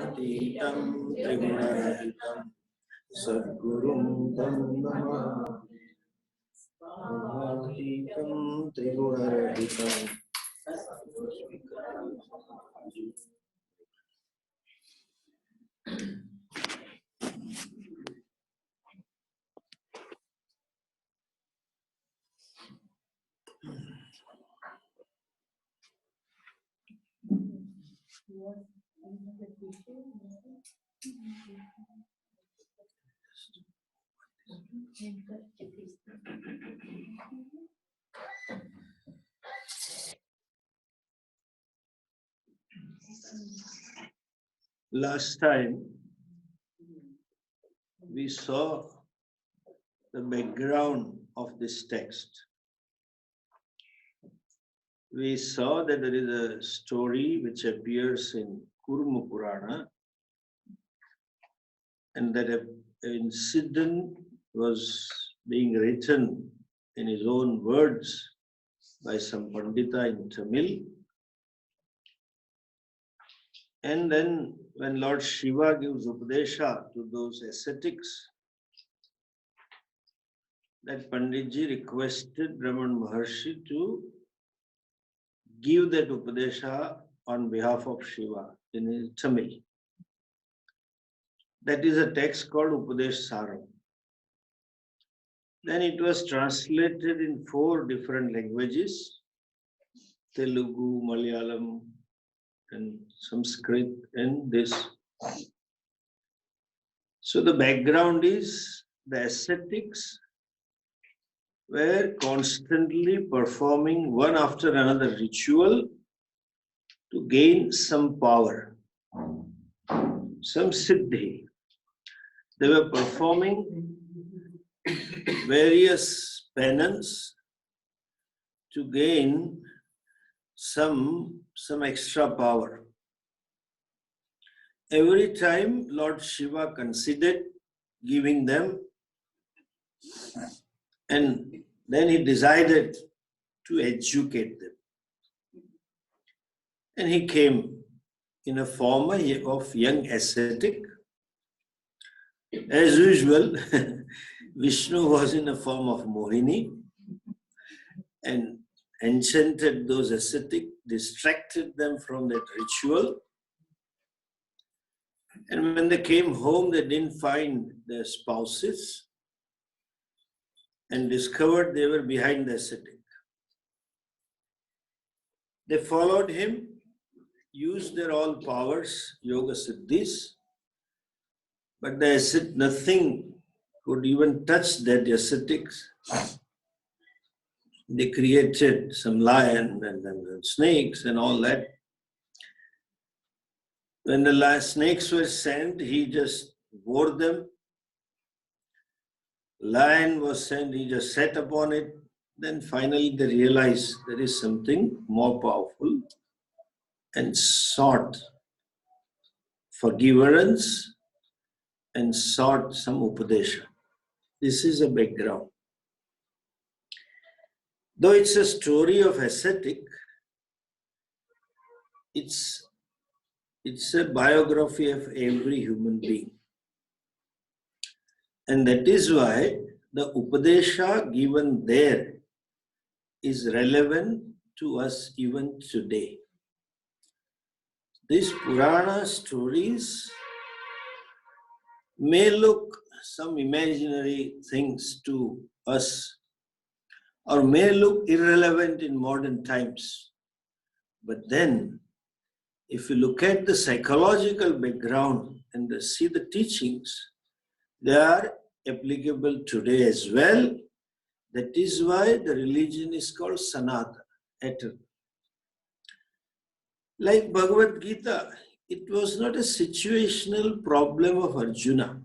Atītam Trigurarahitam Sadgurum Tam Namami. Atītam Trigurarahitam. Last time we saw the background of this text. We saw that there is a story which appears in Kurma Purana, and that an incident was being written in his own words by some Pandita in Tamil. And then when Lord Shiva gives Upadesha to those ascetics, that Panditji requested Ramana Maharshi to give that Upadesha on behalf of Shiva in his Tamil. That is a text called Upadesa Saram. Then it was translated in 4 different languages: Telugu, Malayalam, and Sanskrit, and this. So the background is the ascetics were constantly performing one after another ritual to gain some power, some siddhi. They were performing various penance to gain some extra power. Every time Lord Shiva considered giving them, and then he decided to educate them. And he came in a form of young ascetic. As usual, Vishnu was in a form of Mohini and enchanted those ascetics, distracted them from that ritual. And when they came home, they didn't find their spouses and discovered they were behind the ascetic. They followed him, used their all powers, yoga siddhis, but the ascetic, nothing could even touch that ascetics. They created some lion and snakes and all that. When the snakes were sent, he just wore them. Lion was sent, he just sat upon it. Then finally they realized there is something more powerful and sought forgiveness and sought some Upadesha. This is a background. Though it's a story of ascetic, it's a biography of every human being. And that is why the Upadesha given there is relevant to us even today. These Purana stories may look some imaginary things to us, or may look irrelevant in modern times. But then, if you look at the psychological background and see the teachings, they are applicable today as well. That is why the religion is called Sanatana, eternal. Like Bhagavad Gita, it was not a situational problem of Arjuna.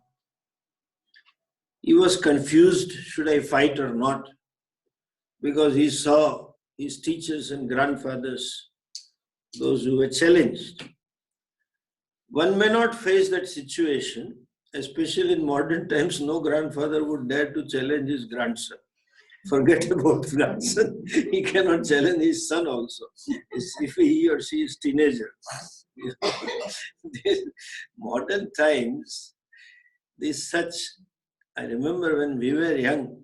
He was confused, should I fight or not? Because he saw his teachers and grandfathers, those who were challenged. One may not face that situation, especially in modern times. No grandfather would dare to challenge his grandson. Forget about grandson. He cannot challenge his son also, if he or she is teenager. modern times, I remember when we were young,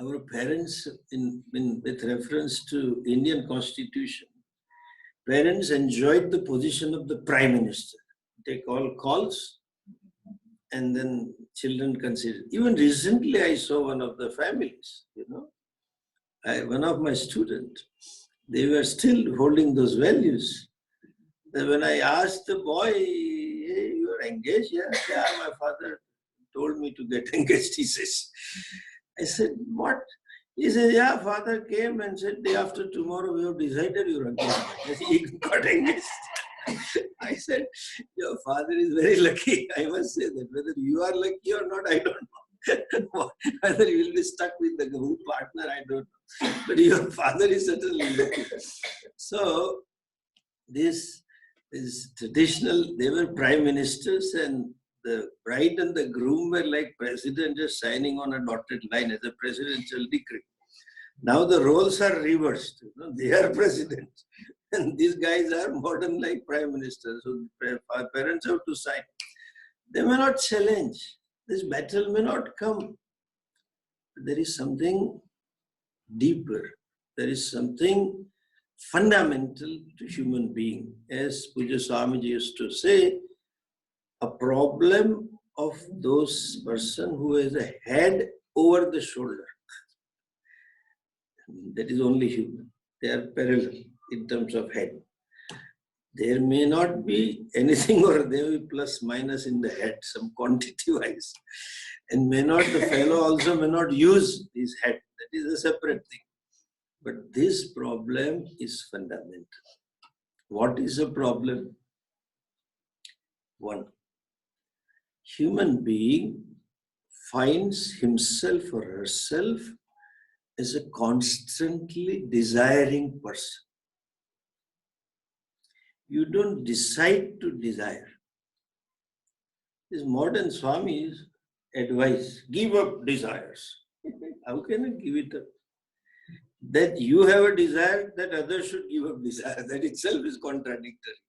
our parents, with reference to Indian Constitution, parents enjoyed the position of the Prime Minister. Take all calls, and then children consider. Even recently, I saw one of the families, one of my students, they were still holding those values. Then when I asked the boy, hey, you are engaged? Yeah, my father told me to get engaged, he says. I said, what? He said, yeah, father came and said, day after tomorrow we have decided your engagement. He got engaged. I said, your father is very lucky. I must say that. Whether you are lucky or not, I don't know. Whether you will be stuck with the good partner, I don't know. But your father is certainly lucky. So, this is traditional. They were prime ministers, and the bride and the groom were like president just signing on a dotted line as a presidential decree. Now the roles are reversed. They are presidents. And these guys are modern like prime ministers. So our parents have to sign. They may not challenge. This battle may not come. There is something deeper. There is something fundamental to human being. As Pujya Swami used to say, a problem of those person who has a head over the shoulder. That is only human. They are parallel in terms of head. There may not be anything, or there will be plus minus in the head, some quantity wise. And the fellow also may not use his head. That is a separate thing. But this problem is fundamental. What is the problem? One, human being finds himself or herself as a constantly desiring person. You don't decide to desire. This modern Swamis advise, give up desires. How can you give it up? That you have a desire, that others should give up desire. That itself is contradictory.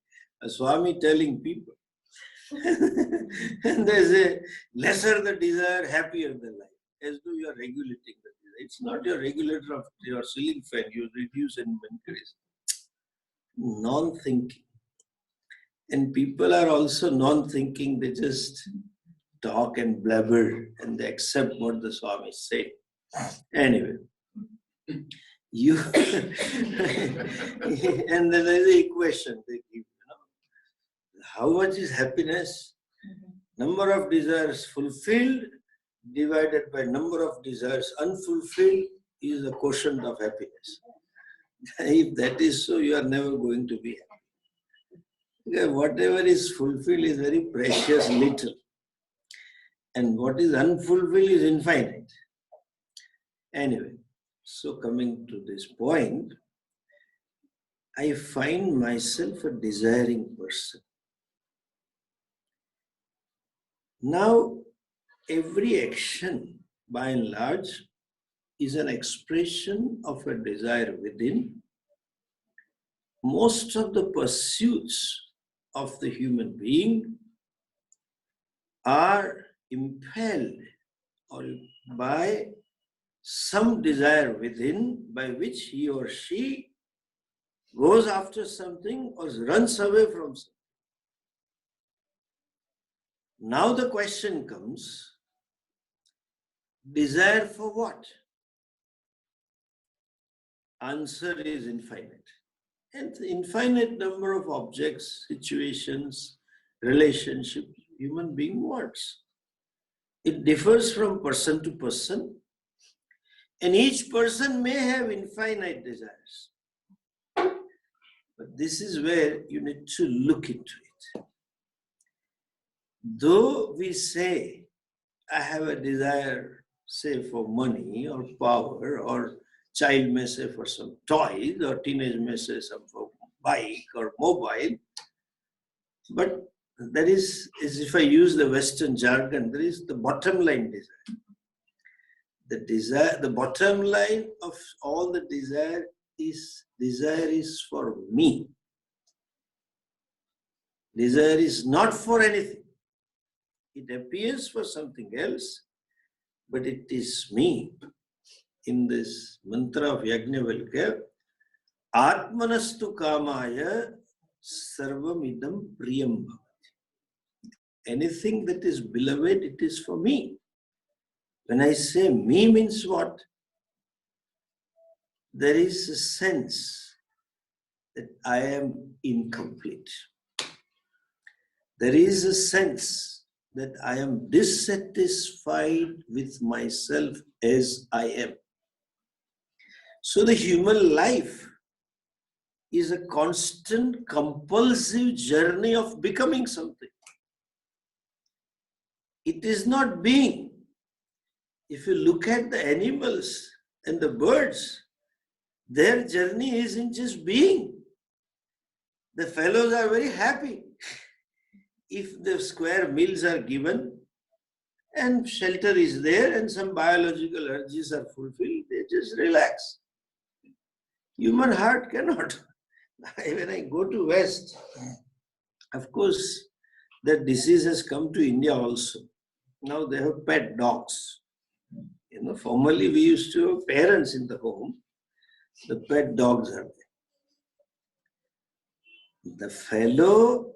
A Swami telling people. And there's a lesser the desire, happier the life. As though you are regulating the desire. It's not your regulator of your ceiling fan. You reduce and increase. Non-thinking. And people are also non-thinking. They just talk and blabber and they accept what the Swami say. Anyway. And then there's an equation they give, how much is happiness? Number of desires fulfilled divided by number of desires unfulfilled is a quotient of happiness. If that is so, you are never going to be happy. Because whatever is fulfilled is very precious little. And what is unfulfilled is infinite. Anyway. So coming to this point, I find myself a desiring person. Now, every action, by and large, is an expression of a desire within. Most of the pursuits of the human being are impelled or by some desire within, by which he or she goes after something or runs away from something. Now the question comes, desire for what? Answer is infinite. And the infinite number of objects, situations, relationships, human being wants. It differs from person to person. And each person may have infinite desires. But this is where you need to look into it. Though we say, I have a desire, say, for money or power, or child may say for some toys, or teenage may say some for bike or mobile, but that is, as if I use the Western jargon, there is the bottom line desire. The bottom line of all the desire is for me. Desire is not for anything. It appears for something else, but it is me. In this mantra of Yajnavalkya, Atmanastu Kamaya Sarvamidam Priyam Bhavati. Anything that is beloved, it is for me. When I say me means what? There is a sense that I am incomplete. There is a sense that I am dissatisfied with myself as I am. So the human life is a constant, compulsive journey of becoming something. It is not being. If you look at the animals and the birds, their journey isn't just being. The fellows are very happy. If the square meals are given and shelter is there and some biological urges are fulfilled, they just relax. Human heart cannot. When I go to West, of course, that disease has come to India also. Now they have pet dogs. Formerly we used to have parents in the home. The pet dogs are there. The fellow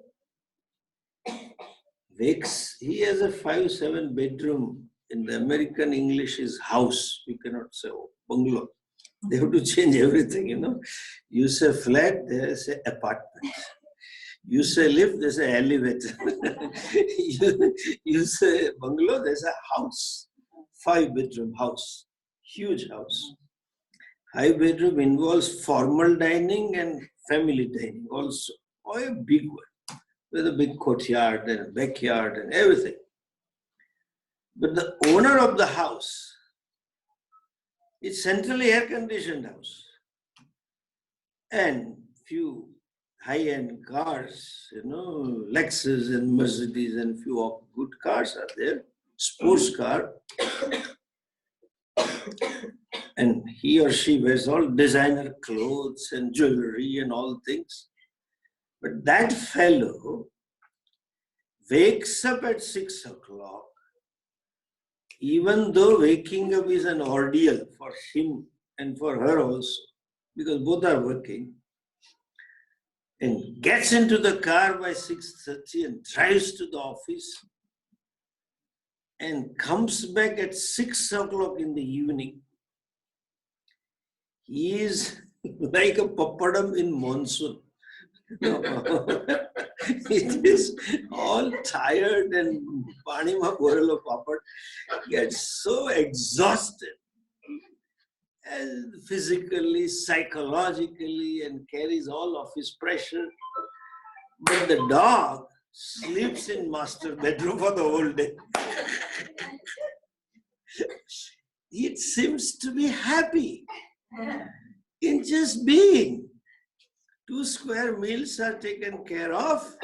wakes, he has a 5-7 bedroom. In the American English is house. You cannot say bungalow. They have to change everything, You say flat, they say apartment. You say lift, they say elevator. you say bungalow, they say house. 5-bedroom house. Huge house. 5-bedroom involves formal dining and family dining also. Or a big one. With a big courtyard and a backyard and everything. But the owner of the house, it's centrally air-conditioned house. And few high-end cars, Lexus and Mercedes and few of good cars are there. Sports car. And he or she wears all designer clothes and jewelry and all things. But that fellow wakes up at 6 o'clock, even though waking up is an ordeal for him and for her also, because both are working, and gets into the car by 6:30 and drives to the office and comes back at 6 o'clock in the evening. He is like a papadam in monsoon. It is all tired and Panima Goralo Papad gets so exhausted and physically, psychologically, and carries all of his pressure. But the dog sleeps in master bedroom for the whole day. It seems to be happy in just being. 2 square meals are taken care of.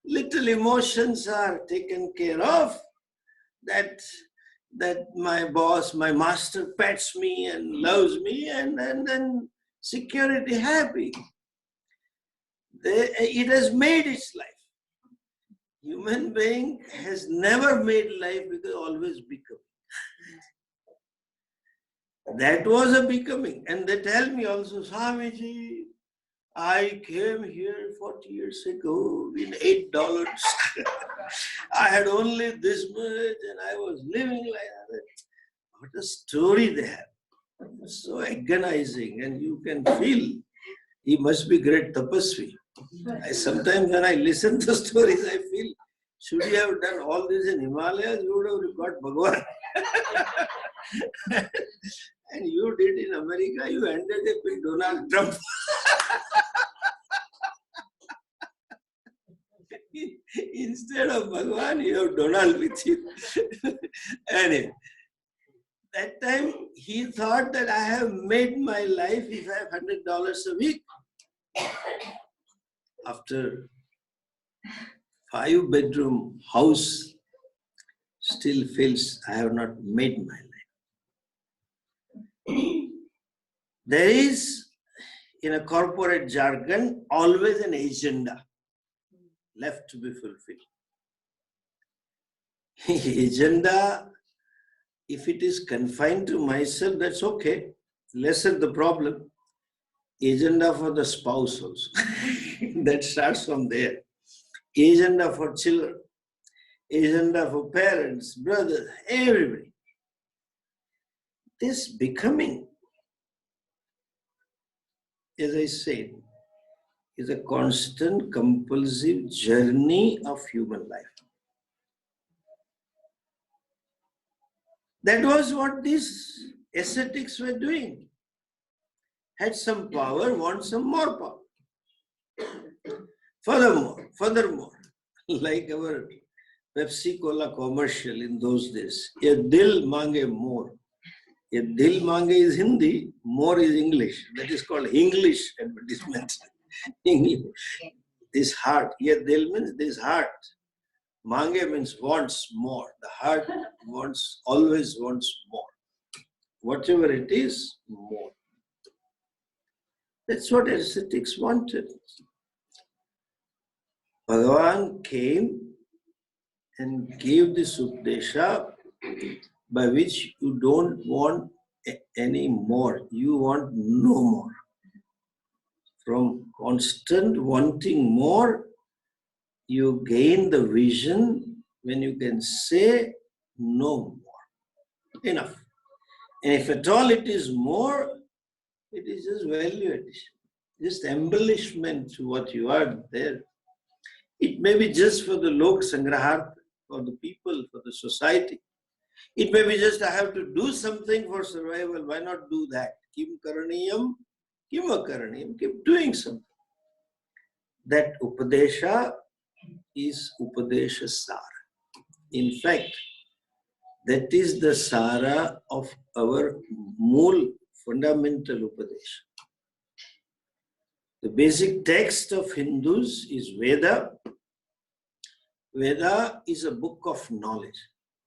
Little emotions are taken care of. That my boss, my master pets me and loves me, and then security happy. It has made its life. Human being has never made life because always become. That was a becoming. And they tell me also, Swamiji, I came here 40 years ago in $8. I had only this much and I was living like that. What a story they have. So agonizing, and you can feel he must be great tapasvi. Sometimes when I listen to stories, I feel, should you have done all this in Himalayas, you would have got Bhagwan. And you did in America, you ended up with Donald Trump. Instead of Bhagwan, you have Donald with you. Anyway, that time he thought that I have made my life if I have $100 a week. After 5-bedroom house, still feels I have not made my life. There is, in a corporate jargon, always an agenda. left to be fulfilled. Agenda, if it is confined to myself, that's okay. Lesser the problem. Agenda for the spouse also. That starts from there. Agenda for children. Agenda for parents, brothers, everybody. This becoming, as I said, is a constant, compulsive journey of human life. That was what these ascetics were doing. Had some power, want some more power. Furthermore, like our Pepsi Cola commercial in those days, ye dil mange more. Ye dil mange is Hindi, more is English. That is called English advertisement. English. This heart, ye dil means this heart. Mange means wants more. The heart always wants more. Whatever it is, more. That's what ascetics wanted. Bhagavan came and gave this Upadesha by which you don't want any more. You want no more. From constant wanting more, you gain the vision when you can say no more. Enough. And if at all it is more, it is just value addition, just embellishment to what you are there. It may be just for the lok sangrahartha, for the people, for the society. It may be just I have to do something for survival. Why not do that? Kim karaniyam, kim akaraniyam, keep doing something. That Upadesha is Upadesa Saram. In fact, that is the Sara of our Mool fundamental Upadesha. The basic text of Hindus is Veda. Veda is a book of knowledge.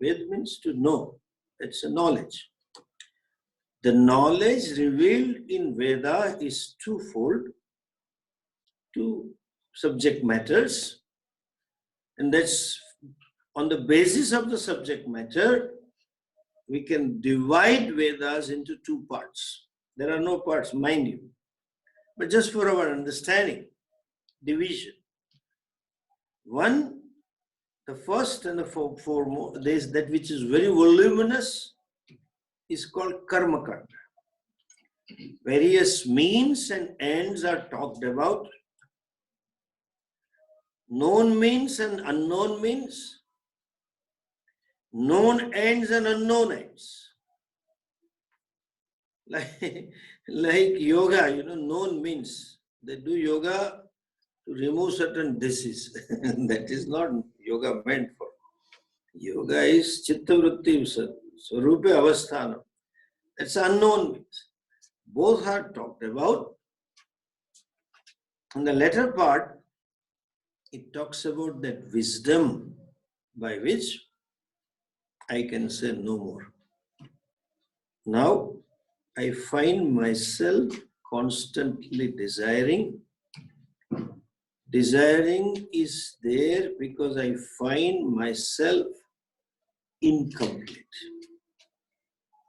Veda means to know. That's a knowledge. The knowledge revealed in Veda is twofold. Two subject matters. And that's on the basis of the subject matter, we can divide Vedas into two parts. There are no parts, mind you. But just for our understanding, division. One, the first and the foremost, that which is very voluminous, is called karma kanda. Various means and ends are talked about. Known means and unknown means. Known ends and unknown ends. Like yoga, known means they do yoga to remove certain disease. That is not yoga meant for. Yoga is chitta vritti swarupe avasthanam. That's unknown means. Both are talked about. In the latter part, it talks about that wisdom by which I can say no more. Now, I find myself constantly desiring. Desiring is there because I find myself incomplete.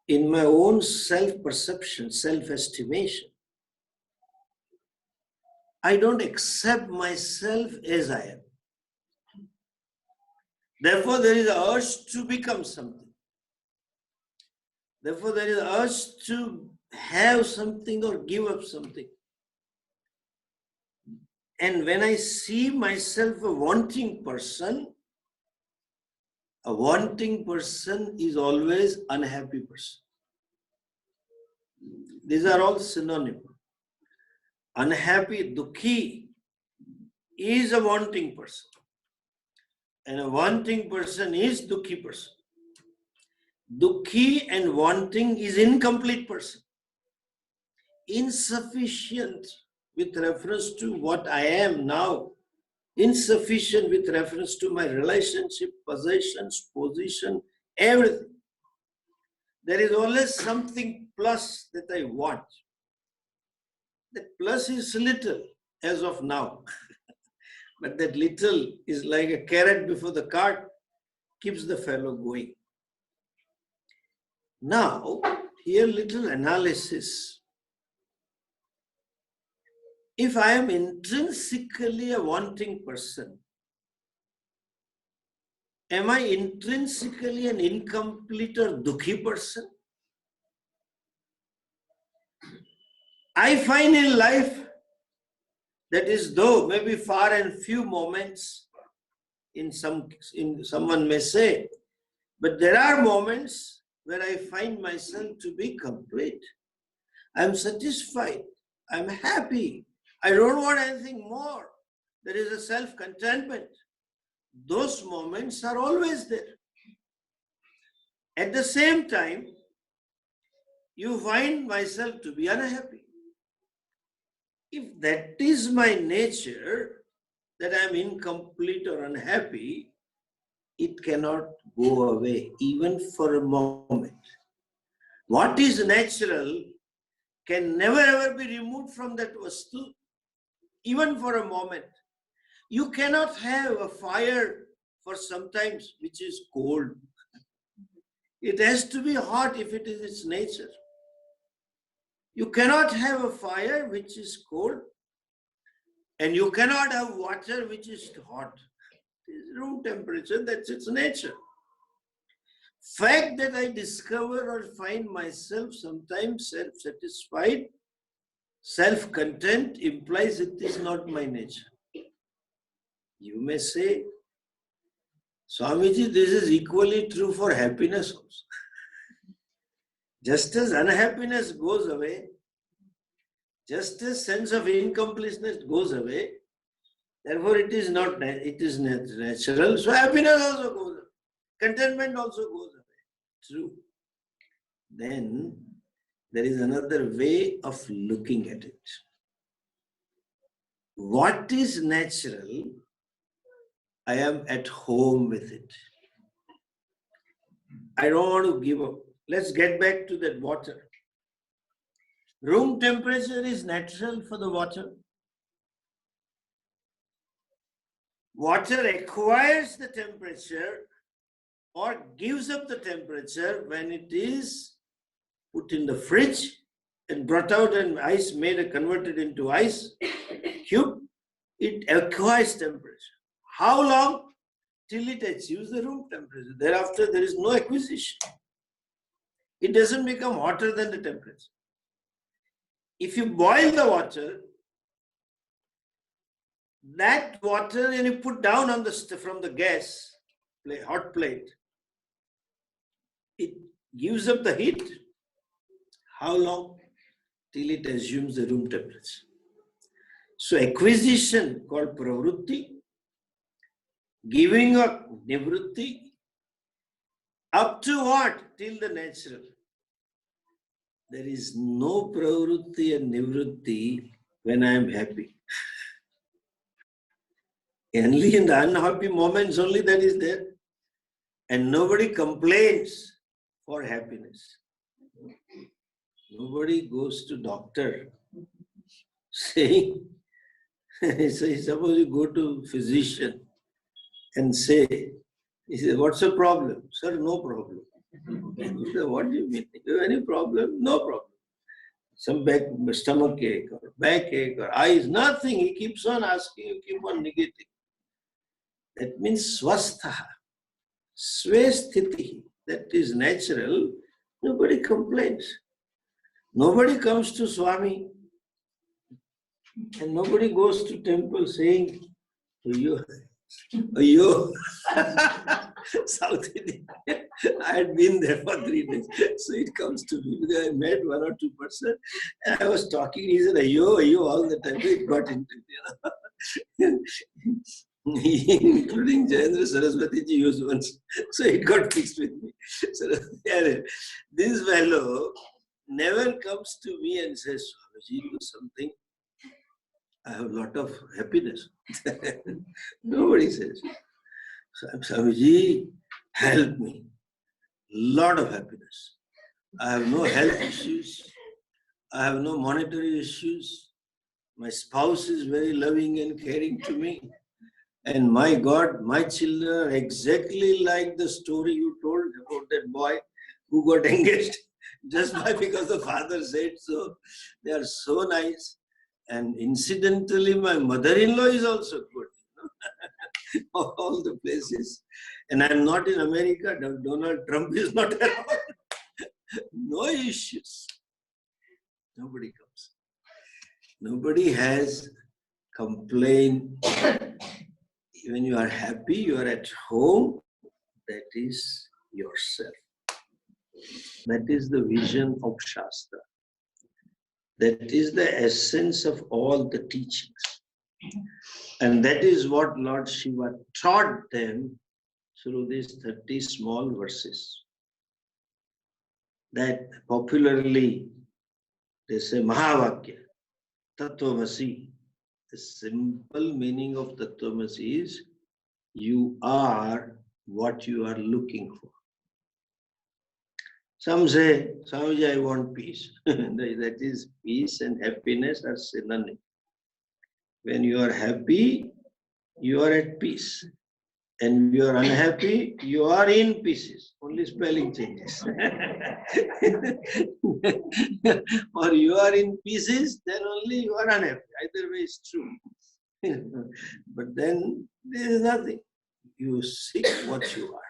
In my own self-perception, self-estimation, I don't accept myself as I am. Therefore, there is an urge to become something. Therefore, there is an urge to have something or give up something. And when I see myself a wanting person is always unhappy person. These are all synonyms. Unhappy, dukhi, is a wanting person. And a wanting person is dukhi person. Dukhi and wanting is incomplete person. Insufficient with reference to what I am now. Insufficient with reference to my relationship, possessions, position, everything. There is always something plus that I want. That plus is little as of now. But that little is like a carrot before the cart, keeps the fellow going. Now, here little analysis. If I am intrinsically a wanting person, am I intrinsically an incomplete or dukhi person? I find in life that is though maybe far and few moments in someone may say, but there are moments where I find myself to be complete. I'm satisfied. I'm happy. I don't want anything more. There is a self-contentment. Those moments are always there. At the same time, you find myself to be unhappy. If that is my nature, that I'm incomplete or unhappy, it cannot go away even for a moment. What is natural can never ever be removed from that vastu, even for a moment. You cannot have a fire for sometimes which is cold. It has to be hot if it is its nature. You cannot have a fire which is cold, and you cannot have water which is hot. It is room temperature, that's its nature. Fact that I discover or find myself sometimes self-satisfied, self-content implies it is not my nature. You may say, Swamiji, this is equally true for happiness also. Just as unhappiness goes away, just as sense of incompleteness goes away, therefore it is not, it is natural. So happiness also goes away. Contentment also goes away. True. Then there is another way of looking at it. What is natural, I am at home with it. I don't want to give up. Let's get back to that water. Room temperature is natural for the water. Water acquires the temperature or gives up the temperature when it is put in the fridge and brought out and ice made converted into ice cube. It acquires temperature. How long? Till it achieves the room temperature. Thereafter, there is no acquisition. It doesn't become hotter than the temperature. If you boil the water, that water and you put down on from the gas, hot plate, it gives up the heat. How long? Till it assumes the room temperature. So acquisition called pravrutti, giving up nivrutti, up to what? Till the natural. There is no pravrutti and nivrutti when I am happy. Only in the unhappy moments only that is there. And nobody complains for happiness. Nobody goes to doctor saying, suppose you go to physician and say, he says, what's the problem? Sir, no problem. What do you mean? Do you have any problem? No problem. Some stomach ache or back ache or eyes, nothing. He keeps on asking, you keep on negating. That means swastha, svesthiti. That is natural. Nobody complains. Nobody comes to Swami and nobody goes to temple saying, Ayo, South India. I had been there for 3 days. So it comes to me because I met 1 or 2 persons and I was talking. He said, Ayo, all the time. It got into including Jayendra Saraswati ji used once. So it got fixed with me. So this fellow never comes to me and says, Swamiji, do something. I have a lot of happiness. Nobody says. So Swamiji, help me. Lot of happiness. I have no health issues. I have no monetary issues. My spouse is very loving and caring to me. And my God, my children are exactly like the story you told about that boy who got engaged just because the father said so. They are so nice. And incidentally, my mother-in-law is also good. All the places. And I'm not in America. Donald Trump is not around. No issues. Nobody comes. Nobody has complained. When you are happy, you are at home. That is yourself. That is the vision of Shastra. That is the essence of all the teachings. And that is what Lord Shiva taught them through these 30 small verses. That popularly they say Mahavakya, Tattvamasi. The simple meaning of Tattvamasi is you are what you are looking for. Some say, Swamiji, I want peace. That is, peace and happiness are synonymous. When you are happy, you are at peace. And you are unhappy, you are in pieces. Only spelling changes. Or you are in pieces, then only you are unhappy. Either way is true. But then there is nothing. You seek what you are.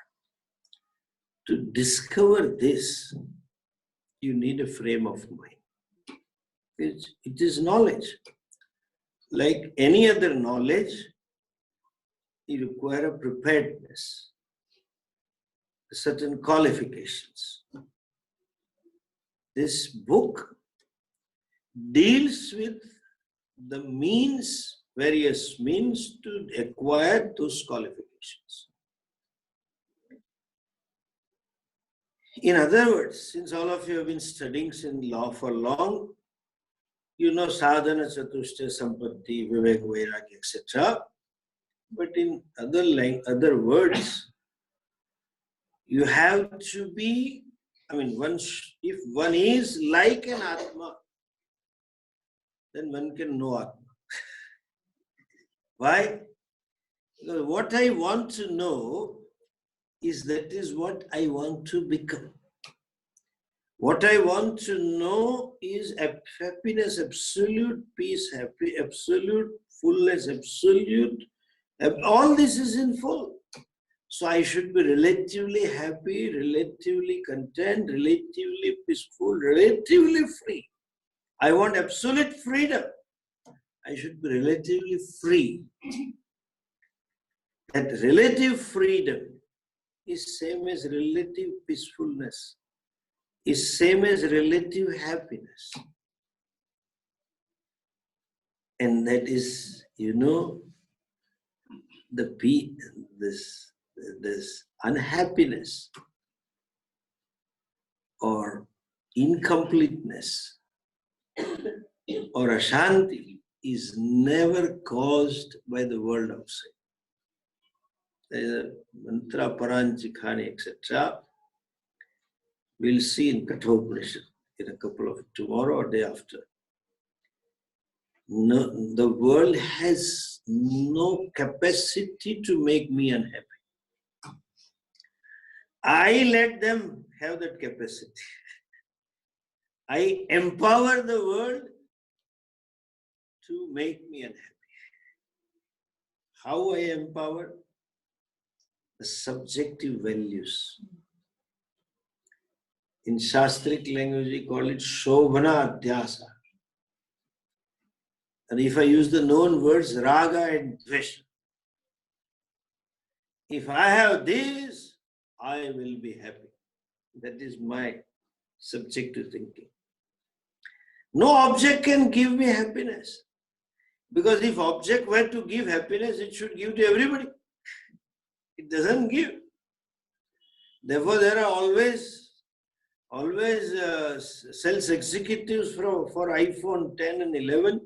To discover this, you need a frame of mind. It is knowledge. Like any other knowledge, you require a preparedness, certain qualifications. This book deals with the means, various means to acquire those qualifications. In other words, since all of you have been studying in law for long, you know sadhana, chatushta, sampatti, vivek, vairagya, etc. But in other words, you have to be, if one is like an Atma, then one can know Atma. Why? Because what I want to know that is what I want to become. What I want to know is happiness, absolute peace, absolute fullness, absolute. All this is in full. So I should be relatively happy, relatively content, relatively peaceful, relatively free. I want absolute freedom. I should be relatively free. That relative freedom is same as relative peacefulness, is same as relative happiness. And that is, this unhappiness or incompleteness or ashanti is never caused by the world outside. There is a mantra, paranchikhani, etc. We'll see in Kathopanishad in a couple of tomorrow or day after. No, the world has no capacity to make me unhappy. I let them have that capacity. I empower the world to make me unhappy. How I empower? The subjective values. In Shastric language, we call it Shobhana Adhyasa. And if I use the known words Raga and Dvesha, if I have this, I will be happy. That is my subjective thinking. No object can give me happiness. Because if object were to give happiness, it should give to everybody. It doesn't give. Therefore, there are always sales executives for iPhone 10 and 11.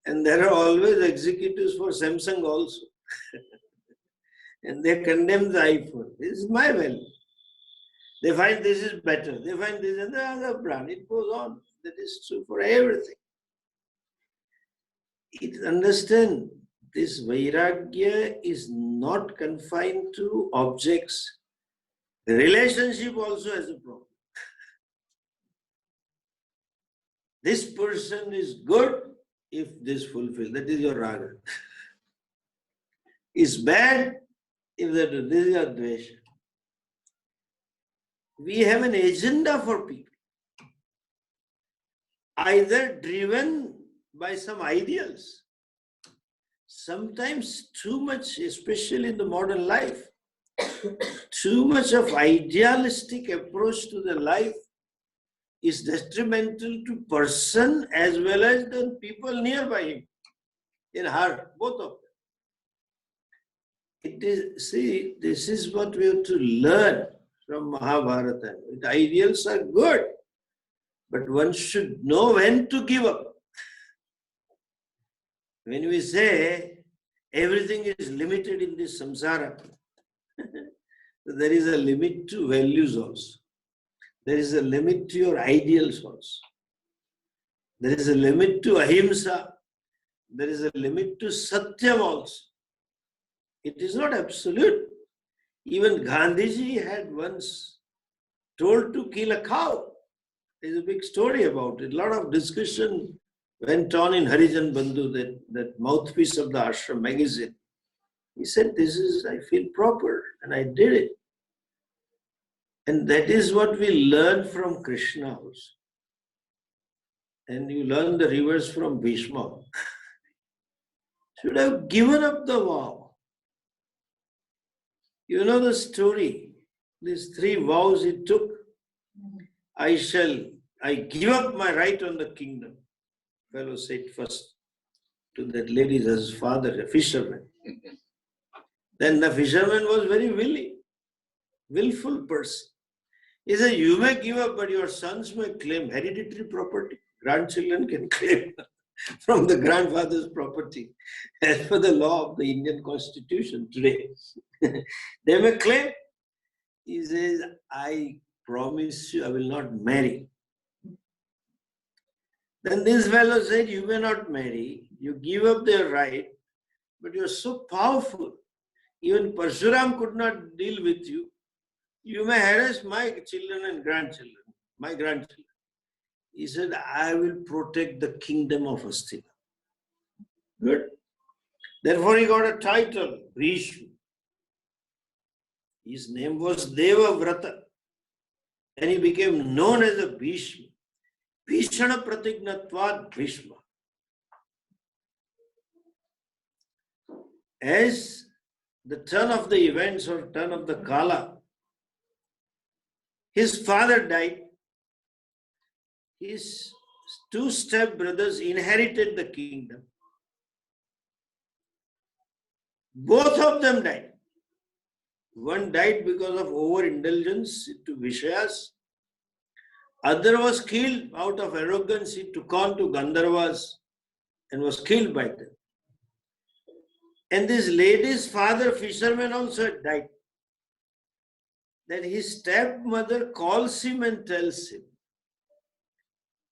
And there are always executives for Samsung also. And they condemn the iPhone. This is my value. They find this is better. They find this is another brand. It goes on. That is true for everything. Understand, this Vairagya is not confined to objects. Relationship also has a problem. This person is good if this fulfilled. That is your raga. Is bad if that this is your dvesha. We have an agenda for people, either driven by some ideals. Sometimes too much, especially in the modern life, too much of idealistic approach to the life is detrimental to person as well as the people nearby him, in her, both of them. It is, see, this is what we have to learn from Mahabharata. The ideals are good, but one should know when to give up. When we say everything is limited in this samsara, there is a limit to values also. There is a limit to your ideals also. There is a limit to ahimsa. There is a limit to satyam also. It is not absolute. Even Gandhiji had once told to kill a cow. There's a big story about it. A lot of discussion went on in Harijan Bandhu, that mouthpiece of the Ashram magazine. He said, this is, I feel proper, and I did it. And that is what we learn from Krishna also. And you learn the reverse from Bhishma. Should have given up the vow. You know the story. These 3 vows he took. I give up my right on the kingdom. Fellow said first to that lady's father, a fisherman. Then the fisherman was very willful person. He said, you may give up, but your sons may claim hereditary property. Grandchildren can claim from the grandfather's property. As per the law of the Indian Constitution today, they may claim. He says, I promise you I will not marry. Then this fellow said, you may not marry, you give up their right, but you are so powerful. Even Parshuram could not deal with you. You may harass my children and grandchildren, my grandchildren. He said, I will protect the kingdom of Hastina. Good. Therefore he got a title, Bhishma. His name was Deva Vrata. And he became known as a Bhishma. Bhishana Pratignatvad Bhishma. As the turn of the events or turn of the Kala, his father died. His 2 step-brothers inherited the kingdom. Both of them died. One died because of overindulgence into Vishayas. Other was killed out of arrogance. He took on to Gandharvas and was killed by them. And this lady's father, fisherman, also died. Then his stepmother calls him and tells him,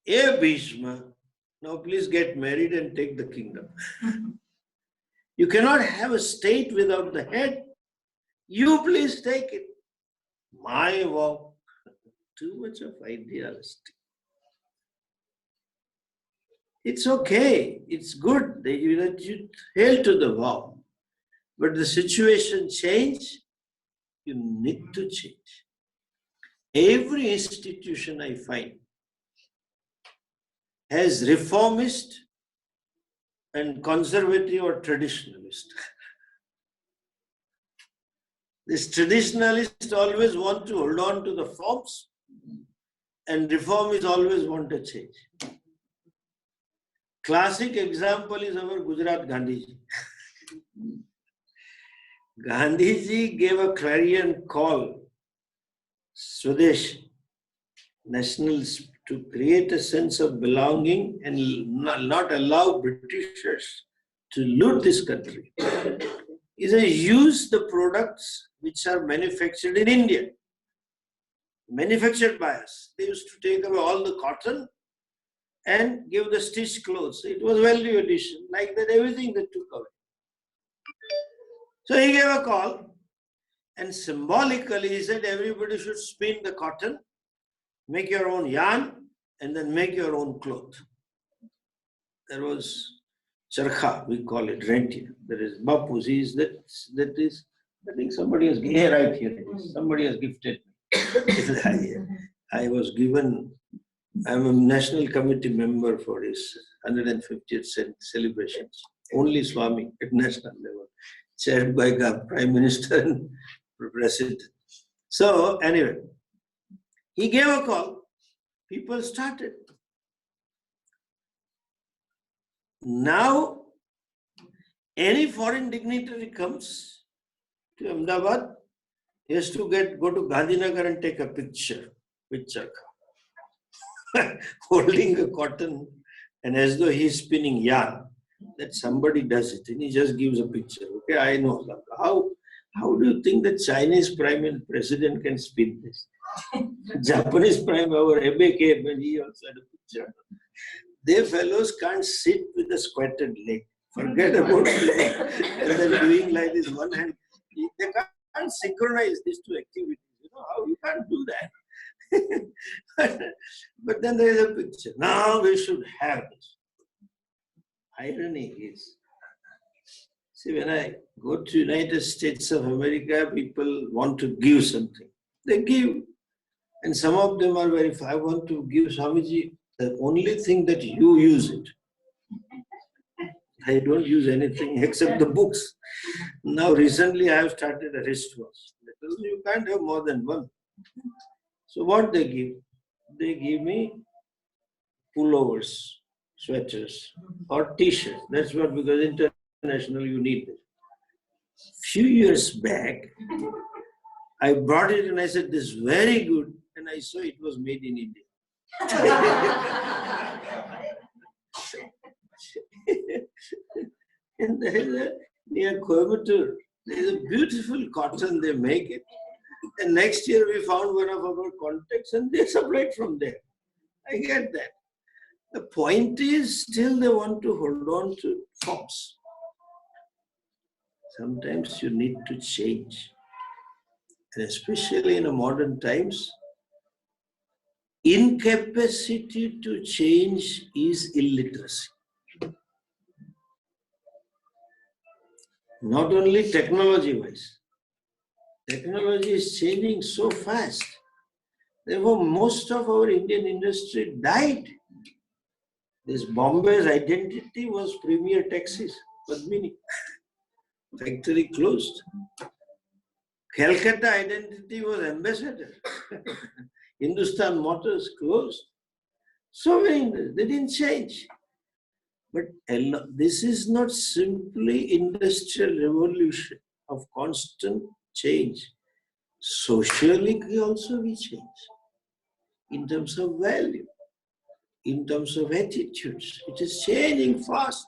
Hey Bhishma, now please get married and take the kingdom. You cannot have a state without the head. You please take it. My vow. Too much of idealistic. It's okay. It's good that you hail to the vow. But the situation change, you need to change. Every institution I find has reformist and conservative or traditionalist. This traditionalist always want to hold on to the forms, and reformists always want to change. Classic example is our Gujarat Gandhiji. Gandhiji gave a clarion call, Swadesh, nationals, to create a sense of belonging and not allow Britishers to loot this country. He said, use the products which are manufactured in India, manufactured by us. They used to take away all the cotton and give the stitched clothes. It was value addition. Like that, everything they took away. So he gave a call, and symbolically he said everybody should spin the cotton, make your own yarn, and then make your own cloth. There was charkha, we call it, rentier. There is bapuji, that is, I think somebody has, right here it is. Somebody has gifted me. I was given, I'm a national committee member for his 150th celebrations. Only Swami at national level, chaired by the Prime Minister and President. So anyway, he gave a call. People started. Now, any foreign dignitary comes to Ahmedabad, he has to go to Gandhinagar and take a picture with charkha, holding a cotton, and as though he is spinning yarn, that somebody does it, and he just gives a picture. Okay, I know. How do you think the Chinese Prime President can spin this? Japanese Prime, our Abe came and he also had a picture. They fellows can't sit with a squatted leg. Forget about leg. And then doing like this one hand. They can't synchronize these two activities. You know how you can't do that. But then there is a picture. Now we should have this. Irony is, see, when I go to United States of America, people want to give something. They give. And some of them are very, I want to give Swamiji the only thing that you use it. I don't use anything except the books. Now recently I have started a wristwatch. You can't have more than one. So what they give? They give me pullovers, sweaters, or t-shirts. That's what, because international you need it. Few years back, I brought it and I said, this is very good. And I saw it was made in India. And there is near Coimbatore, there is a beautiful cotton, they make it. And next year we found one of our contacts and they supplied from there. I get that. The point is, still they want to hold on to forms. Sometimes you need to change. And especially in the modern times, incapacity to change is illiteracy. Not only technology-wise. Technology is changing so fast. Therefore, most of our Indian industry died. This Bombay's identity was Premier Taxis, Padmini. Factory closed. Calcutta identity was Ambassador. Hindustan Motors closed. So many, they didn't change. But this is not simply industrial revolution of constant change. Socially also we change. In terms of value, in terms of attitudes, it is changing fast.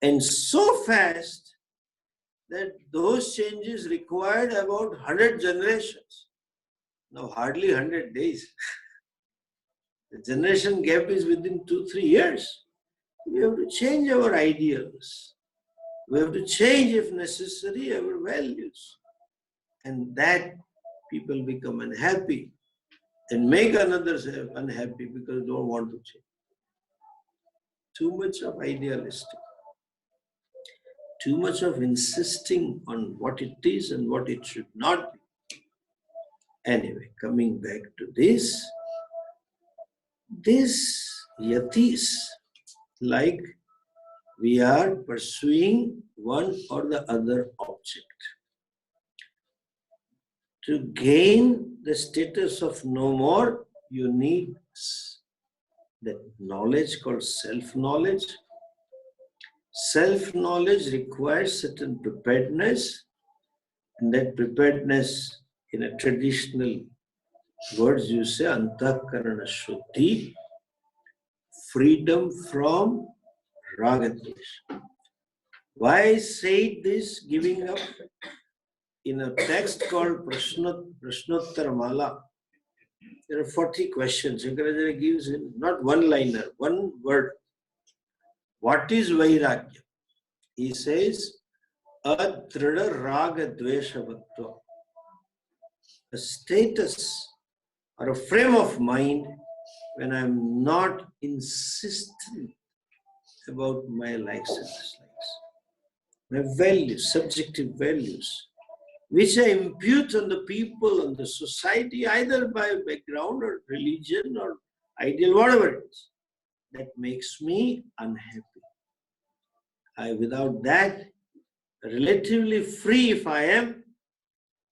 And so fast that those changes required about 100 generations. Now hardly 100 days. The generation gap is within 2-3 years. We have to change our ideals. We have to change, if necessary, our values. And that people become unhappy and make others unhappy because they don't want to change. Too much of idealistic. Too much of insisting on what it is and what it should not be. Anyway, coming back to this yatis, like we are pursuing one or the other object. To gain the status of no more, you need that knowledge called self-knowledge. Self-knowledge requires certain preparedness, and that preparedness, in a traditional words you say, antakarana shuddhi, freedom from ragadvesh. Why I say this, giving up? In a text called Prashnottar Mala, there are 40 questions. Shankaracharya gives in not one-liner, one word. What is Vairagya? He says, Adrida raga dvesha bhaktva. A status or a frame of mind when I'm not insistent about my likes and dislikes, my values, subjective values, which I impute on the people, on the society, either by background or religion or ideal, whatever it is, that makes me unhappy. Without that, relatively free if I am,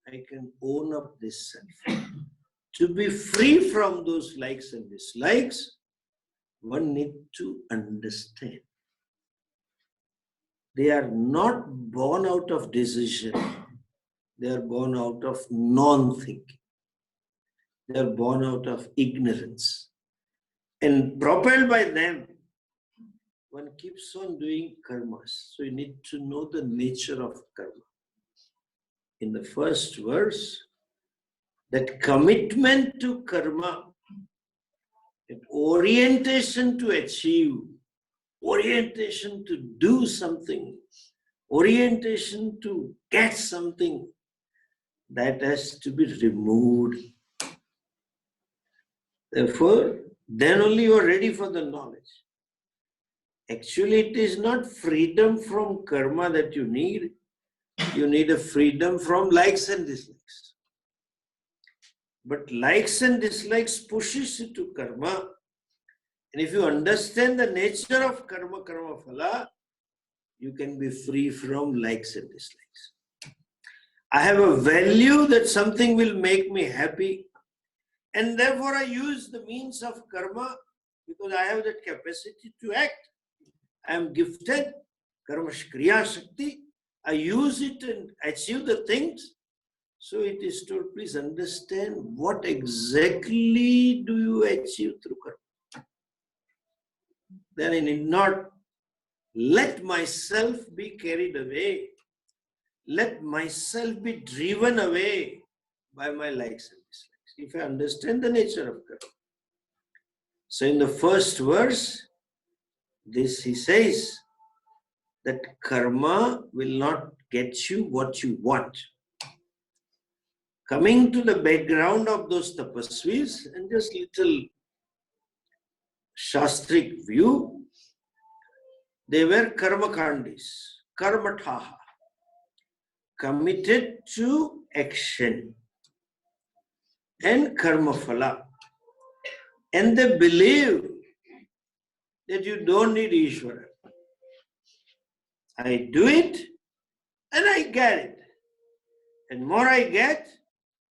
I can own up this self. To be free from those likes and dislikes, one needs to understand. They are not born out of decision. They are born out of non-thinking. They are born out of ignorance. And propelled by them, one keeps on doing karmas. So you need to know the nature of karma. In the first verse, that commitment to karma, that orientation to achieve, orientation to do something, orientation to get something, that has to be removed. Therefore, then only you are ready for the knowledge. Actually, it is not freedom from karma that you need. You need a freedom from likes and dislikes. But likes and dislikes pushes you to karma. And if you understand the nature of karma, karma phala, you can be free from likes and dislikes. I have a value that something will make me happy, and therefore I use the means of karma because I have that capacity to act. I am gifted, karma kriya shakti. I use it and achieve the things. So it is told, please understand what exactly do you achieve through karma. Then I need not let myself be carried away. Let myself be driven away by my likes and dislikes. If I understand the nature of karma. So in the first verse, this he says that karma will not get you what you want. Coming to the background of those tapasvis and just little shastric view, they were karmakandis, karmathaha, committed to action and karmaphala. And they believe that you don't need Ishvara. I do it and I get it. And more I get,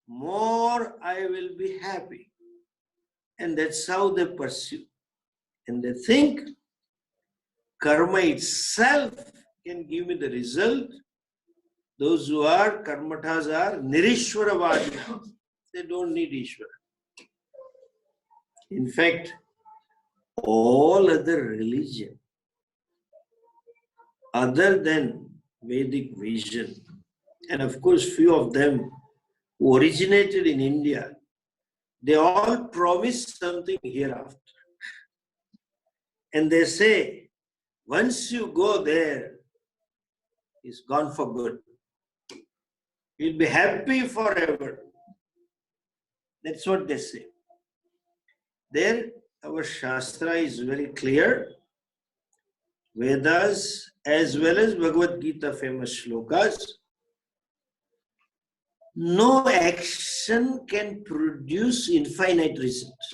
more I will be happy. And that's how they pursue. And they think karma itself can give me the result. Those who are karmathas are nirishwaravadina. They don't need Ishvara. In fact, all other religion, other than Vedic vision, and of course few of them who originated in India, they all promise something hereafter. And they say, once you go there, it's gone for good. You'll be happy forever. That's what they say. There, our Shastra is very clear. Vedas as well as Bhagavad Gita famous shlokas. No action can produce infinite results.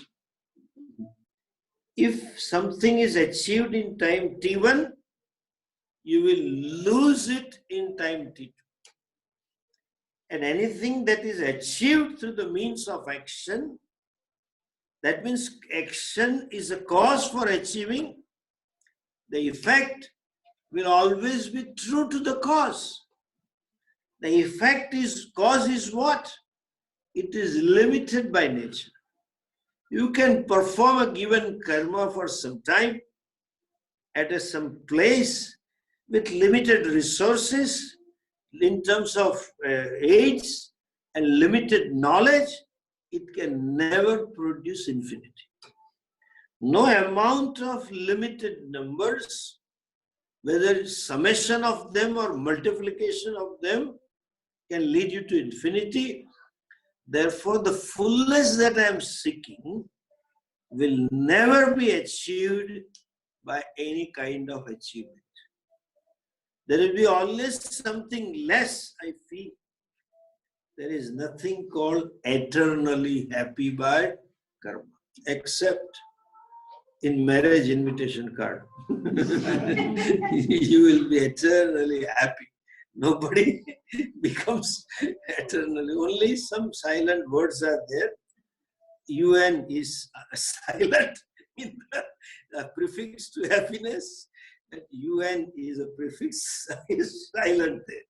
If something is achieved in time T1, you will lose it in time T2. And anything that is achieved through the means of action, that means action is a cause for achieving. The effect will always be true to the cause. The effect is, cause is what? It is limited by nature. You can perform a given karma for some time at some place with limited resources in terms of aids and limited knowledge. It can never produce infinity. No amount of limited numbers, whether summation of them or multiplication of them can lead you to infinity. Therefore, the fullness that I am seeking will never be achieved by any kind of achievement. There will be always something less, I feel. There is nothing called eternally happy by karma, except in marriage invitation card. You will be eternally happy. Nobody becomes eternally. Only some silent words are there. UN is silent in the prefix to happiness. And UN is a prefix, is silent there.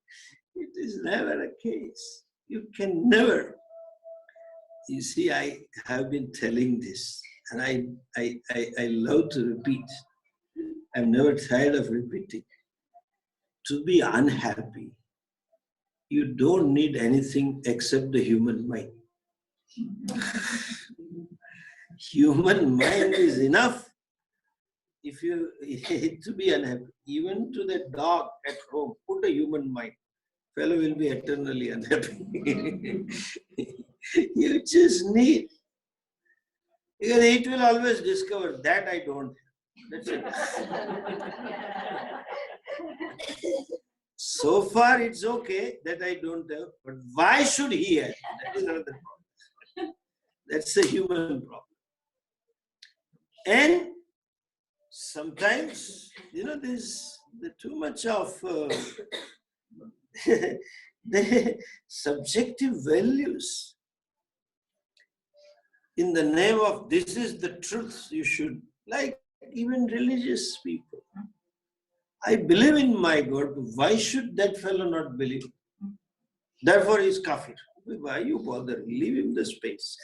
It is never a case. You can never. You see, I have been telling this, and I love to repeat. I'm never tired of repeating. To be unhappy, you don't need anything except the human mind. Human mind is enough if you to be unhappy. Even to the dog at home, put a human mind. Fellow will be eternally unhappy. You just need. Because it will always discover that I don't have. That's it. So far it's okay that I don't have, but why should he have? That is another problem. That's a human problem. And sometimes, there's too much of the subjective values. In the name of this is the truth, you should, like even religious people. I believe in my God, why should that fellow not believe? Therefore he is kafir. Why you bother? Leave him the space.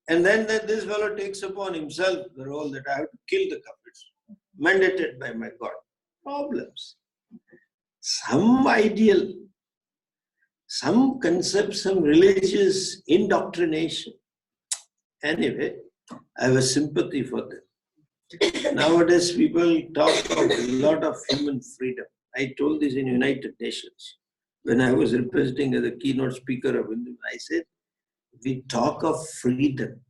And then this fellow takes upon himself the role that I have to kill the kafirs, mandated by my God. Problems. Some ideal, some concept, some religious indoctrination. Anyway, I have a sympathy for them. Nowadays, people talk of a lot of human freedom. I told this in United Nations. When I was representing as a keynote speaker of Hindu, I said, we talk of freedom.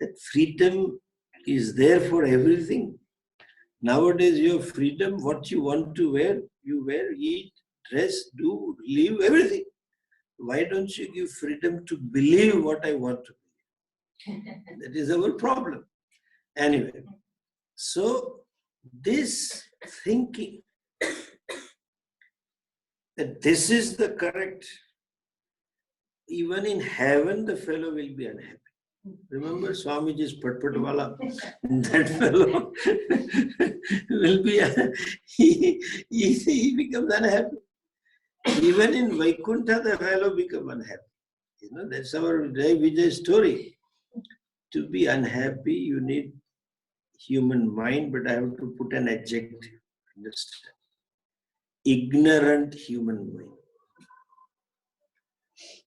That freedom is there for everything. Nowadays, you have freedom. What you want to wear, you wear, eat, dress, do, live, everything. Why don't you give freedom to believe what I want to believe? That is our problem. Anyway, so this thinking that this is the correct, even in heaven the fellow will be unhappy. Remember Swamiji's Patpatwala? That fellow will be, he becomes unhappy. Even in Vaikuntha the fellow becomes unhappy. That's our Jai Vijay story. To be unhappy, you need human mind, but I have to put an adjective. Understand? Ignorant human mind.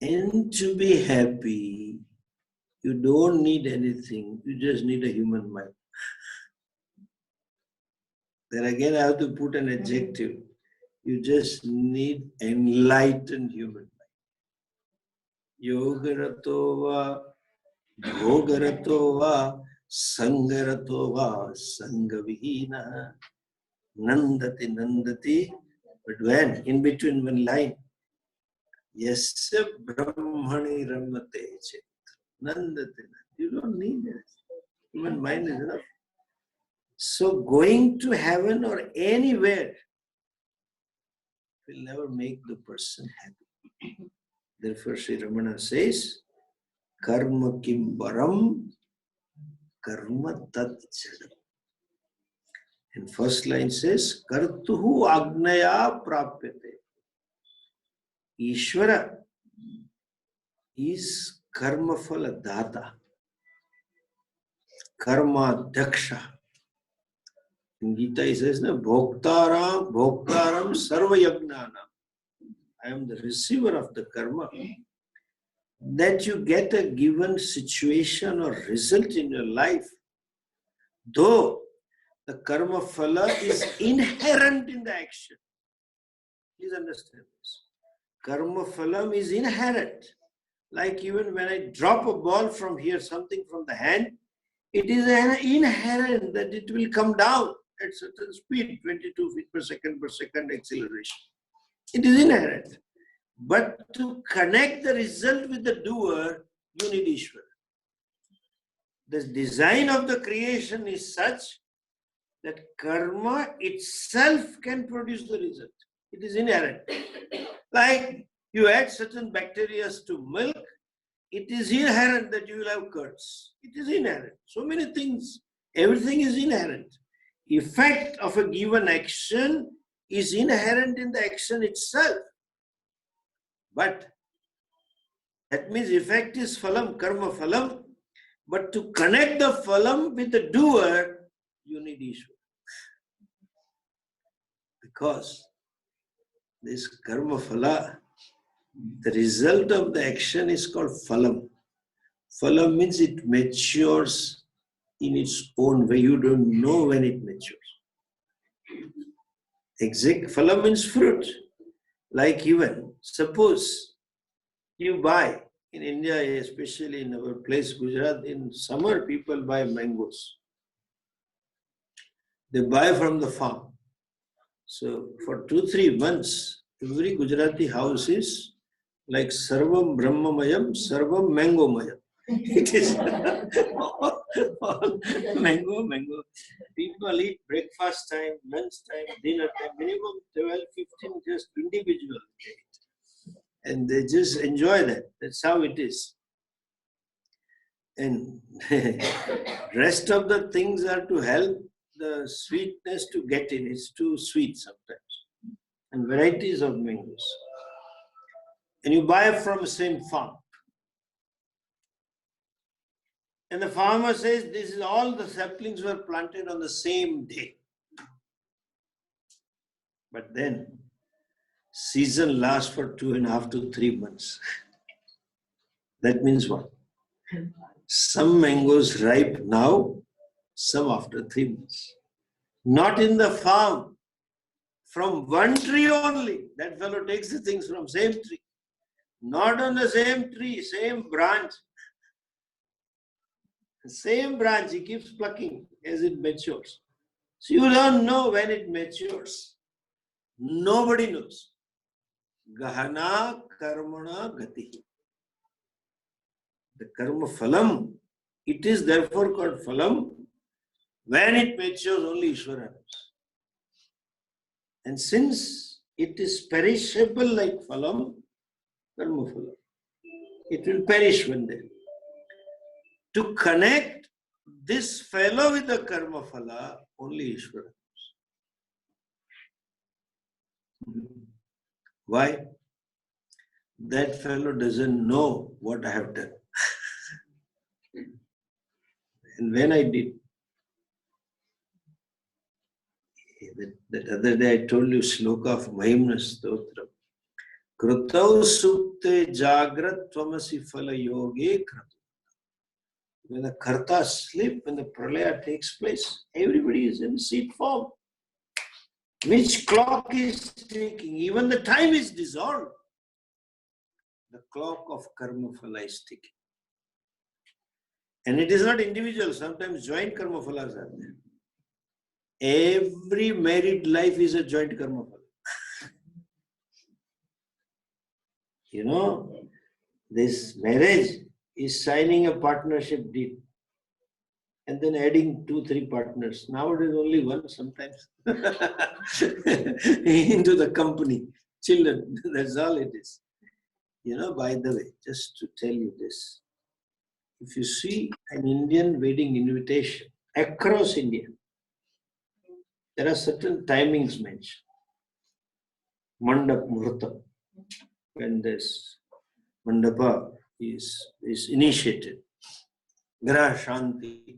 And to be happy, you don't need anything. You just need a human mind. Then again, I have to put an adjective. You just need enlightened human mind. Yogarato va, bhogarato va, sangarato va, sangavihina, nandati. But when? In between one line. Yasya brahmani ramate chet. Nandati. You don't need it. Human mind is enough. So going to heaven or anywhere will never make the person happy. Therefore, Sri Ramana says, karma kim baram, karma tat jadam. And first line says, kartuhu agnaya prapyate. Ishvara is karma phala data, karma daksha. In Gita he says, bhoktaram sarva yagnanam. I am the receiver of the karma. That you get a given situation or result in your life, though The karma phala is inherent in the action. Please understand this. Karma phalam is inherent. Like even when I drop a ball from here, something from the hand, it is inherent that it will come down at certain speed, 22 feet per second acceleration. It is inherent. But to connect the result with the doer, you need Ishvara. The design of the creation is such that karma itself can produce the result. It is inherent. Like you add certain bacteria to milk, it is inherent that you will have curds. It is inherent. So many things, everything is inherent. Effect of a given action is inherent in the action itself. But that means effect is phalam, karma phalam. But to connect the phalam with the doer, you need Ishvara. Because this karma phala, the result of the action is called phalam. Phalam means it matures in its own way. You don't know when it matures. Phalam means fruit. Like even, suppose you buy, in India, especially in our place, Gujarat, in summer people buy mangoes. They buy from the farm. So for 2-3 months, every Gujarati house is like Sarvam Brahmamayam, Sarvam Mangomayam. It is all mango. People eat breakfast time, lunch time, dinner time, minimum 12, 15 just individual. And they just enjoy that. That's how it is. And rest of the things are to help the sweetness to get in. It's too sweet sometimes. And varieties of mangoes. And you buy from the same farm. And the farmer says, this is all the saplings were planted on the same day. But then, season lasts for 2.5 to 3 months. That means what? Some mangoes ripe now, some after 3 months. Not in the farm. From one tree only. That fellow takes the things from same tree. Not on the same tree, same branch. The same branch he keeps plucking as it matures. So you don't know when it matures. Nobody knows. Gahana karmana gati. The karma phalam, it is therefore called phalam. When it matures, only Ishvara knows. And since it is perishable like phalam, karma phalam, it will perish one day. To connect this fellow with the karma phala, only Ishvara knows. Why? That fellow doesn't know what I have done. And when I did, that other day I told you sloka of Mahimna Stotram. Krutau sukte jagrat tvamasi phala yoge kratu. When the karta sleep, when the pralaya takes place, everybody is in seat form. Which clock is ticking? Even the time is dissolved. The clock of karma phala is ticking. And it is not individual, sometimes joint karma phalas are there. Every married life is a joint karma phala. You know, this marriage is signing a partnership deed and then adding 2-3 partners. Nowadays only one sometimes into the company. Children, that's all it is. You know, by the way, just to tell you this, if you see an Indian wedding invitation across India, there are certain timings mentioned. Mandap Muhurtam, when this Mandapa is initiated. Graha Shanti,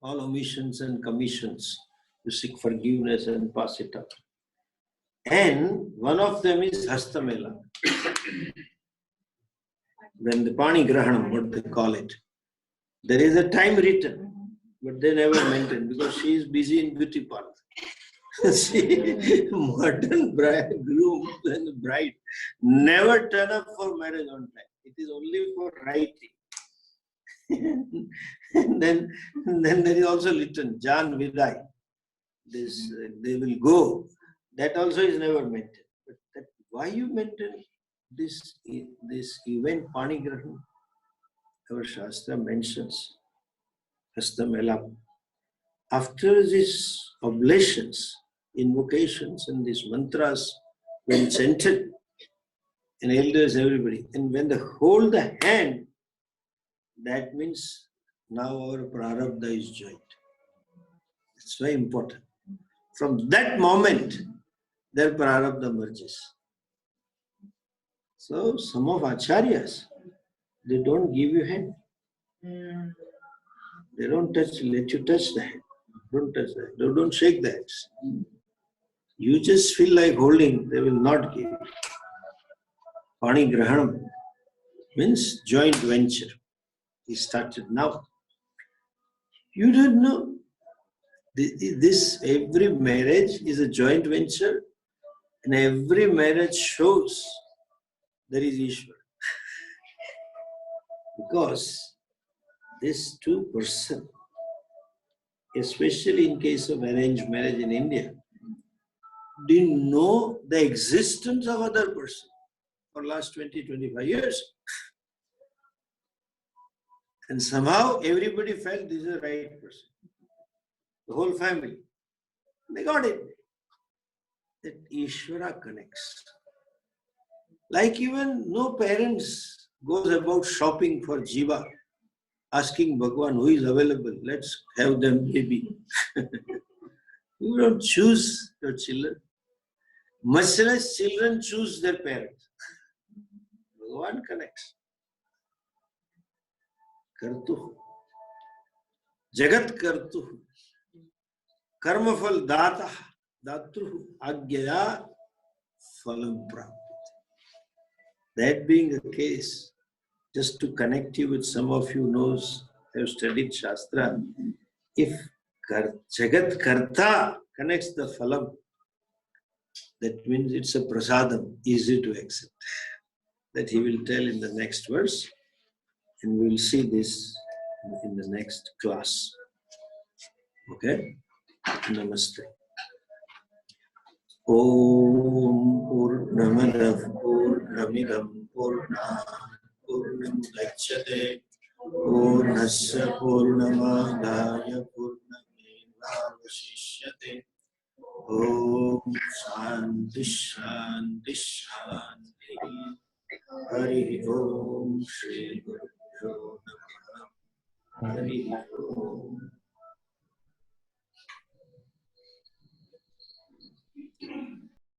all omissions and commissions to seek forgiveness and pass it up. And one of them is Hastamela. When the Pani Grahanam, what they call it, there is a time written. but they never maintain because she is busy in beauty parlor. See, modern groom and bride never turn up for marriage on time. It is only for writing. and then there is also written Jan Viday. This they will go. That also is never maintained. But that, why you maintain this event Panigrahan? Our Shastra mentions Hastamelap. After these oblations, invocations, and these mantras when chanted, and elders, everybody, and when they hold the hand, that means now our prarabdha is joined. It's very important. From that moment, their prarabdha merges. So some of acharyas, they don't give you hand. They don't let you touch the hand. Don't touch the hand. Don't shake the hands. You just feel like holding, they will not give. Pani Grahanam means joint venture. He started now. You don't know. This every marriage is a joint venture, and every marriage shows there is Ishvara. Because this two person, especially in case of arranged marriage in India, didn't know the existence of other person for last 20-25 years. And somehow everybody felt this is the right person. The whole family. They got it. That Ishvara connects. Like even no parents goes about shopping for Jiva, asking Bhagwan who is available, let's have them baby. You don't choose your children. Much less children choose their parents. Bhagwan connects. Kartuhu. Jagat kartuhu. Karmafal data. Datruhu. Agyaya phalam prapti. That being the case, just to connect you with some of you knows, have studied Shastra, if Jagat Karta connects the phalam, that means it's a prasadam, easy to accept. That he will tell in the next verse, and we will see this in the next class. Okay? Namaste. Om Purnamadav Purnamidam Purnat Purnam Gacchate Purnasya Purnamadaya Purnamevavasishyate. Om Shanti Shanti Shanti. Hari Om Shri Guru Namaha. Hari Om.